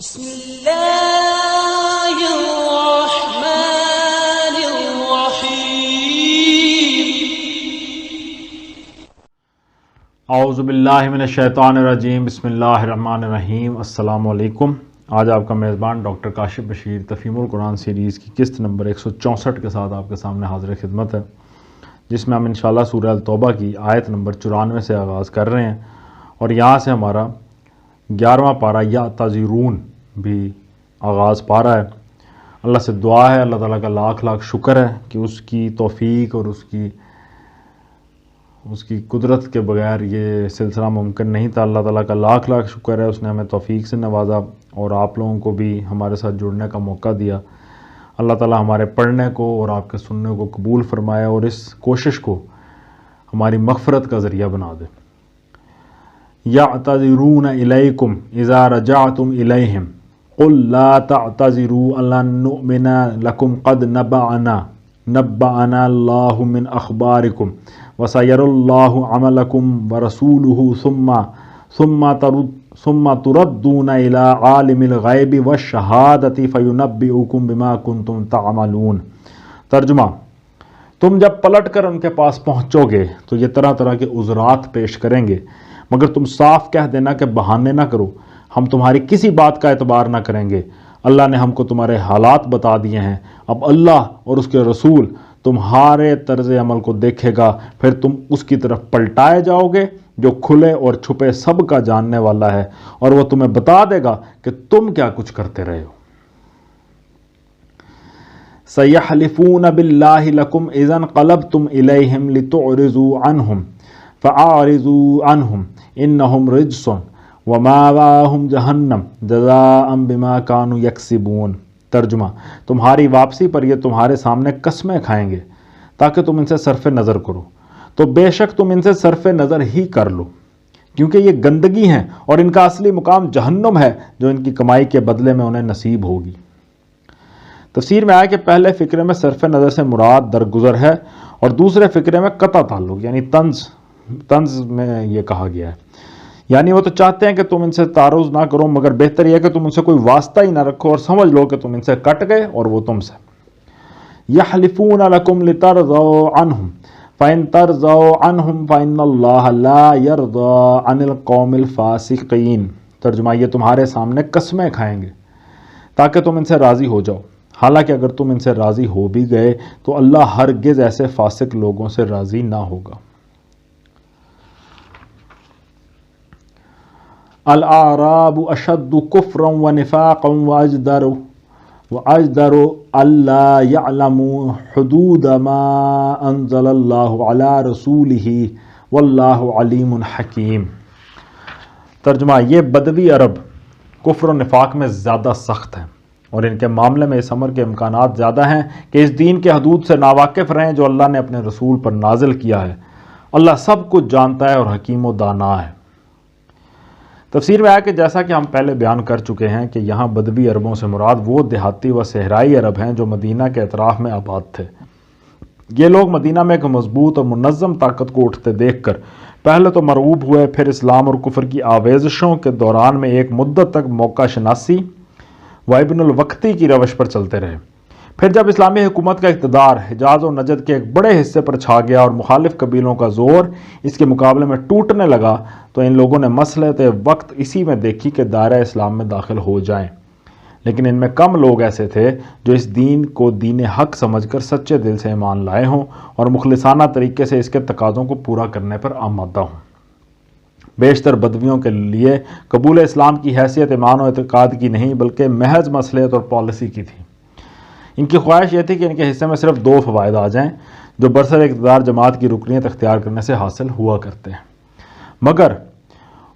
بسم اللہ الرحمن الرحیم اعوذ باللہ من الشیطان الرجیم بسم اللہ الرحمن الرحیم۔ السلام علیکم۔ آج آپ کا میزبان ڈاکٹر کاشف بشیر تفہیم القرآن سیریز کی قسط نمبر 164 کے ساتھ آپ کے سامنے حاضر خدمت ہے، جس میں ہم انشاءاللہ سورہ التوبہ کی آیت نمبر 94 سے آغاز کر رہے ہیں، اور یہاں سے ہمارا 11واں پارہ یا تذیرون بھی آغاز پارہ ہے۔ اللہ سے دعا ہے، اللہ تعالیٰ کا لاکھ لاکھ شکر ہے کہ اس کی توفیق اور اس کی قدرت کے بغیر یہ سلسلہ ممکن نہیں تھا۔ اللہ تعالیٰ کا لاکھ لاکھ شکر ہے، اس نے ہمیں توفیق سے نوازا اور آپ لوگوں کو بھی ہمارے ساتھ جڑنے کا موقع دیا۔ اللہ تعالیٰ ہمارے پڑھنے کو اور آپ کے سننے کو قبول فرمائے اور اس کوشش کو ہماری مغفرت کا ذریعہ بنا دے۔ یعتذرون الیکم اذا رجعتم الیہم قل لا تعتذروا لن نؤمن لکم قد نبأنا اللہ من اخبارکم وسیر اللہ عملکم ورسولہ ثم تردون الى عالم الغیب والشہادۃ فینبئکم بما کنتم تعملون۔ ترجمہ: تم جب پلٹ کر ان کے پاس پہنچو گے تو یہ طرح طرح کے عذرات پیش کریں گے، مگر تم صاف کہہ دینا کہ بہانے نہ کرو، ہم تمہاری کسی بات کا اعتبار نہ کریں گے۔ اللہ نے ہم کو تمہارے حالات بتا دیے ہیں، اب اللہ اور اس کے رسول تمہارے طرز عمل کو دیکھے گا، پھر تم اس کی طرف پلٹائے جاؤ گے جو کھلے اور چھپے سب کا جاننے والا ہے، اور وہ تمہیں بتا دے گا کہ تم کیا کچھ کرتے رہے ہو۔ سَيَحْلِفُونَ بِاللَّهِ لَكُمْ إِذَا انقَلَبْتُمْ إِلَيْهِمْ لِتُعْرِضُوا عَنْهُمْ فَأَعْرِضُوا عَنْهُمْ إِنَّهُمْ رِجْسٌ وَمَأْوَاهُمْ جَهَنَّمُ جَزَاءً بِمَا كَانُوا يَكْسِبُونَ۔ ترجمہ: تمہاری واپسی پر یہ تمہارے سامنے قسمیں کھائیں گے تاکہ تم ان سے صرف نظر کرو، تو بے شک تم ان سے صرف نظر ہی کر لو، کیونکہ یہ گندگی ہیں اور ان کا اصلی مقام جہنم ہے جو ان کی کمائی کے بدلے میں انہیں نصیب ہوگی۔ تفسیر میں آیا کہ پہلے فقرے میں صرف نظر سے مراد درگزر ہے، اور دوسرے فقرے میں قطع تعلق یعنی طنز میں یہ کہا گیا ہے، یعنی وہ تو چاہتے ہیں کہ تم ان سے تعارض نہ کرو، مگر بہتر یہ ہے کہ تم ان سے کوئی واسطہ ہی نہ رکھو اور سمجھ لو کہ تم ان سے کٹ گئے اور وہ تم سے۔ یحلفون لکم لترضوا عنہم فإن ترضوا عنہم فإن اللہ لا یرضى عن القوم الفاسقین۔ ترجمہ: یہ تمہارے سامنے قسمیں کھائیں گے تاکہ تم ان سے راضی ہو جاؤ، حالانکہ اگر تم ان سے راضی ہو بھی گئے تو اللہ ہرگز ایسے فاسق لوگوں سے راضی نہ ہوگا۔ الاعراب اشد کفرا ونفاقا واجدر الا يعلموا حدود ما انزل اللہ علی رسولہ واللہ علیم حکیم۔ ترجمہ: یہ بدوی عرب کفر و نفاق میں زیادہ سخت ہیں، اور ان کے معاملے میں اس امر کے امکانات زیادہ ہیں کہ اس دین کے حدود سے ناواقف رہیں جو اللہ نے اپنے رسول پر نازل کیا ہے۔ اللہ سب کچھ جانتا ہے اور حکیم و دانا ہے۔ تفسیر میں آیا کہ جیسا کہ ہم پہلے بیان کر چکے ہیں کہ یہاں بدوی عربوں سے مراد وہ دیہاتی و صحرائی عرب ہیں جو مدینہ کے اطراف میں آباد تھے۔ یہ لوگ مدینہ میں ایک مضبوط اور منظم طاقت کو اٹھتے دیکھ کر پہلے تو مرعوب ہوئے، پھر اسلام اور کفر کی آویزشوں کے دوران میں ایک مدت تک موقع شناسی و ابن الوقتی کی روش پر چلتے رہے۔ پھر جب اسلامی حکومت کا اقتدار حجاز و نجد کے ایک بڑے حصے پر چھا گیا اور مخالف قبیلوں کا زور اس کے مقابلے میں ٹوٹنے لگا، تو ان لوگوں نے مصلحت وقت اسی میں دیکھی کہ دائرہ اسلام میں داخل ہو جائیں، لیکن ان میں کم لوگ ایسے تھے جو اس دین کو دین حق سمجھ کر سچے دل سے ایمان لائے ہوں اور مخلصانہ طریقے سے اس کے تقاضوں کو پورا کرنے پر آمادہ ہوں۔ بیشتر بدویوں کے لیے قبول اسلام کی حیثیت ایمان و اعتقاد کی نہیں بلکہ محض مصلحت اور پالیسی کی تھی۔ ان کی خواہش یہ تھی کہ ان کے حصے میں صرف 2 فوائد آ جائیں جو برسر اقتدار جماعت کی رکنیت اختیار کرنے سے حاصل ہوا کرتے ہیں، مگر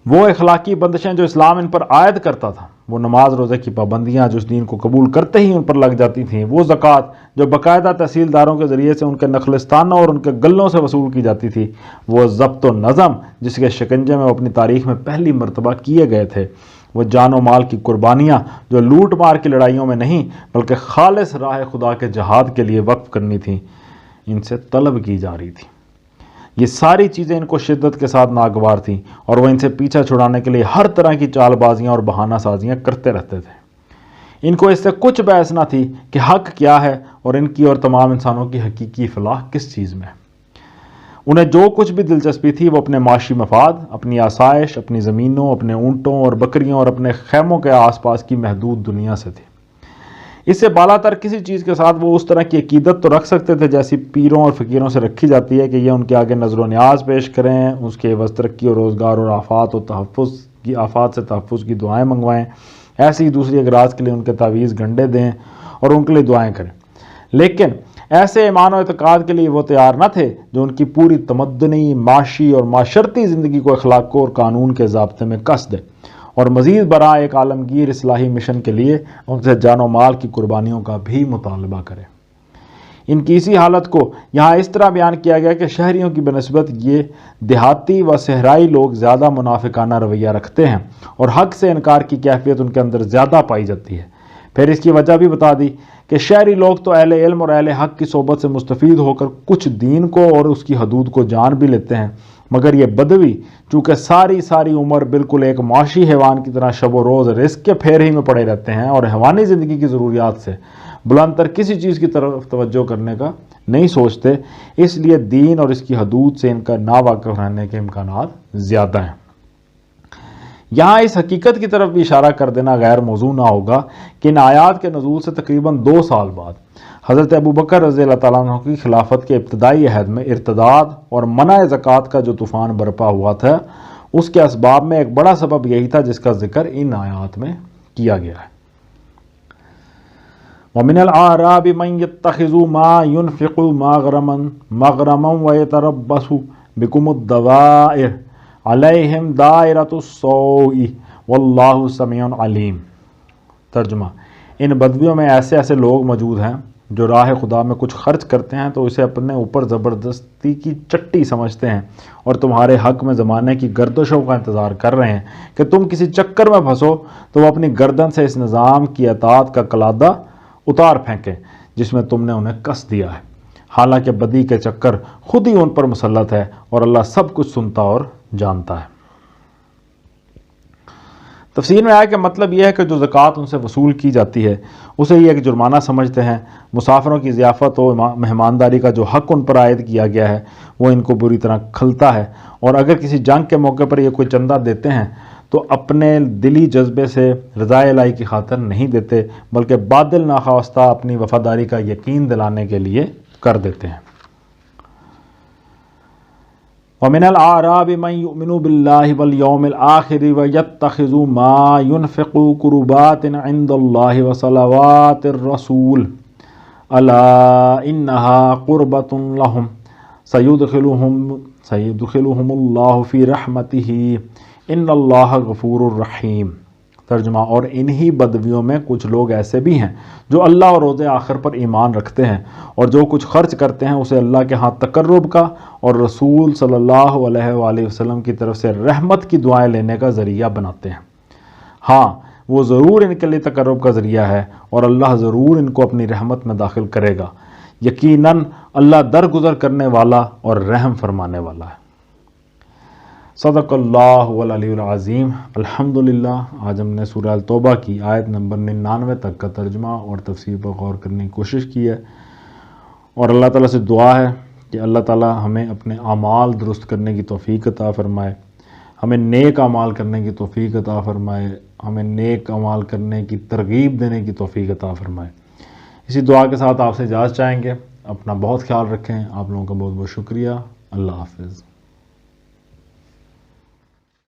وہ اخلاقی بندشیں جو اسلام ان پر عائد کرتا تھا، وہ نماز روزے کی پابندیاں جو اس دین کو قبول کرتے ہی ان پر لگ جاتی تھیں، وہ زکوٰۃ جو باقاعدہ تحصیلداروں کے ذریعے سے ان کے نخلستانوں اور ان کے گلوں سے وصول کی جاتی تھی، وہ ضبط و نظم جس کے شکنجے میں وہ اپنی تاریخ میں پہلی مرتبہ کیے گئے تھے، وہ جان و مال کی قربانیاں جو لوٹ مار کی لڑائیوں میں نہیں بلکہ خالص راہ خدا کے جہاد کے لیے وقف کرنی تھیں، ان سے طلب کی جا رہی تھی۔ یہ ساری چیزیں ان کو شدت کے ساتھ ناگوار تھیں اور وہ ان سے پیچھا چھڑانے کے لیے ہر طرح کی چال بازیاں اور بہانہ سازیاں کرتے رہتے تھے۔ ان کو اس سے کچھ بحث نہ تھی کہ حق کیا ہے اور ان کی اور تمام انسانوں کی حقیقی فلاح کس چیز میں ہے۔ انہیں جو کچھ بھی دلچسپی تھی وہ اپنے معاشی مفاد، اپنی آسائش، اپنی زمینوں، اپنے اونٹوں اور بکریوں اور اپنے خیموں کے آس پاس کی محدود دنیا سے تھی۔ اس سے بالا تر کسی چیز کے ساتھ وہ اس طرح کی عقیدت تو رکھ سکتے تھے جیسی پیروں اور فقیروں سے رکھی جاتی ہے کہ یہ ان کے آگے نظر و نیاز پیش کریں، اس کے عوض ترقی اور روزگار اور آفات سے تحفظ کی دعائیں منگوائیں، ایسی ہی دوسری اغراض کے لیے ان کے تعویذ گنڈے دیں اور ان کے لیے دعائیں کریں۔ لیکن ایسے ایمان و اعتقاد کے لیے وہ تیار نہ تھے جو ان کی پوری تمدنی، معاشی اور معاشرتی زندگی کو اخلاق اور قانون کے ضابطے میں کس دے اور مزید برآں ایک عالمگیر اصلاحی مشن کے لیے ان سے جان و مال کی قربانیوں کا بھی مطالبہ کرے۔ ان کی اسی حالت کو یہاں اس طرح بیان کیا گیا کہ شہریوں کی بنسبت یہ دیہاتی و صحرائی لوگ زیادہ منافقانہ رویہ رکھتے ہیں اور حق سے انکار کی کیفیت ان کے اندر زیادہ پائی جاتی ہے۔ پھر اس کی وجہ بھی بتا دی کہ شہری لوگ تو اہل علم اور اہل حق کی صحبت سے مستفید ہو کر کچھ دین کو اور اس کی حدود کو جان بھی لیتے ہیں، مگر یہ بدوی چونکہ ساری عمر بالکل ایک معاشی حیوان کی طرح شب و روز رزق کے پھیر ہی میں پڑے رہتے ہیں اور حیوانی زندگی کی ضروریات سے بلند تر کسی چیز کی طرف توجہ کرنے کا نہیں سوچتے، اس لیے دین اور اس کی حدود سے ان کا ناواقف رہنے کے امکانات زیادہ ہیں۔ یہاں اس حقیقت کی طرف بھی اشارہ کر دینا غیر موزوں نہ ہوگا کہ ان آیات کے نزول سے تقریباً 2 سال بعد حضرت ابوبکر رضی اللہ تعالیٰ عنہ کی خلافت کے ابتدائی عہد میں ارتداد اور منع زکوٰۃ کا جو طوفان برپا ہوا تھا، اس کے اسباب میں ایک بڑا سبب یہی تھا جس کا ذکر ان آیات میں کیا گیا ہے۔ وَمِنَ الْأَعْرَابِ مَنْ يَتَّخِذُ مَا يُنْفِقُ مَغْرَمًا وَيَتَرَبَّصُ بِكُمُ الدَّوَائِرَ عَلَيْهِمْ دَائِرَةُ السَّوْءِ وَاللَّهُ سَمِيعٌ عَلِيمٌ۔ ترجمہ: ان بدویوں میں ایسے لوگ موجود ہیں جو راہ خدا میں کچھ خرچ کرتے ہیں تو اسے اپنے اوپر زبردستی کی چٹی سمجھتے ہیں اور تمہارے حق میں زمانے کی گردشوں کا انتظار کر رہے ہیں کہ تم کسی چکر میں پھنسو تو وہ اپنی گردن سے اس نظام کی اطاعت کا کلادہ اتار پھینکیں جس میں تم نے انہیں کس دیا ہے، حالانکہ بدی کے چکر خود ہی ان پر مسلط ہے اور اللہ سب کچھ سنتا اور جانتا ہے۔ تفسیر میں آیا کہ مطلب یہ ہے کہ جو زکوٰۃ ان سے وصول کی جاتی ہے اسے یہ ایک جرمانہ سمجھتے ہیں۔ مسافروں کی ضیافت و مہمانداری کا جو حق ان پر عائد کیا گیا ہے وہ ان کو بری طرح کھلتا ہے، اور اگر کسی جنگ کے موقع پر یہ کوئی چندہ دیتے ہیں تو اپنے دلی جذبے سے رضا الہی کی خاطر نہیں دیتے، بلکہ بادل ناخواستہ اپنی وفاداری کا یقین دلانے کے لیے کر دیتے ہیں۔ وَمِنَ الْأَعْرَابِ مَنْ يُؤْمِنُ بِاللَّهِ وَالْيَوْمِ الْآخِرِ وَيَتَّخِذُ مَا يُنْفِقُ قُرُبَاتٍ عِنْدَ اللَّهِ وَصَلَوَاتِ الرَّسُولِ أَلَا إِنَّهَا قُرْبَةٌ لَهُمْ سَيُدْخِلُهُمُ اللَّهُ فِي رَحْمَتِهِ إِنَّ اللَّهَ غَفُورٌ رَحِيمٌ۔ ترجمہ: اور انہی بدویوں میں کچھ لوگ ایسے بھی ہیں جو اللہ اور روز آخر پر ایمان رکھتے ہیں اور جو کچھ خرچ کرتے ہیں اسے اللہ کے ہاں تقرب کا اور رسول صلی اللہ علیہ وآلہ وسلم کی طرف سے رحمت کی دعائیں لینے کا ذریعہ بناتے ہیں۔ ہاں، وہ ضرور ان کے لیے تقرب کا ذریعہ ہے اور اللہ ضرور ان کو اپنی رحمت میں داخل کرے گا۔ یقیناً اللہ درگزر کرنے والا اور رحم فرمانے والا ہے۔ صدق اللہ العلی العظیم۔ الحمدللہ، آج ہم نے سورہ التوبہ کی آیت نمبر 99 تک کا ترجمہ اور تفسیر پر غور کرنے کی کوشش کی ہے، اور اللہ تعالیٰ سے دعا ہے کہ اللہ تعالیٰ ہمیں اپنے اعمال درست کرنے کی توفیق عطا فرمائے، ہمیں نیک اعمال کرنے کی توفیق عطا فرمائے، ہمیں نیک اعمال کرنے کی ترغیب دینے کی توفیق عطا فرمائے۔ اسی دعا کے ساتھ آپ سے اجازت چاہیں گے۔ اپنا بہت خیال رکھیں۔ آپ لوگوں کا بہت بہت شکریہ۔ اللہ حافظ۔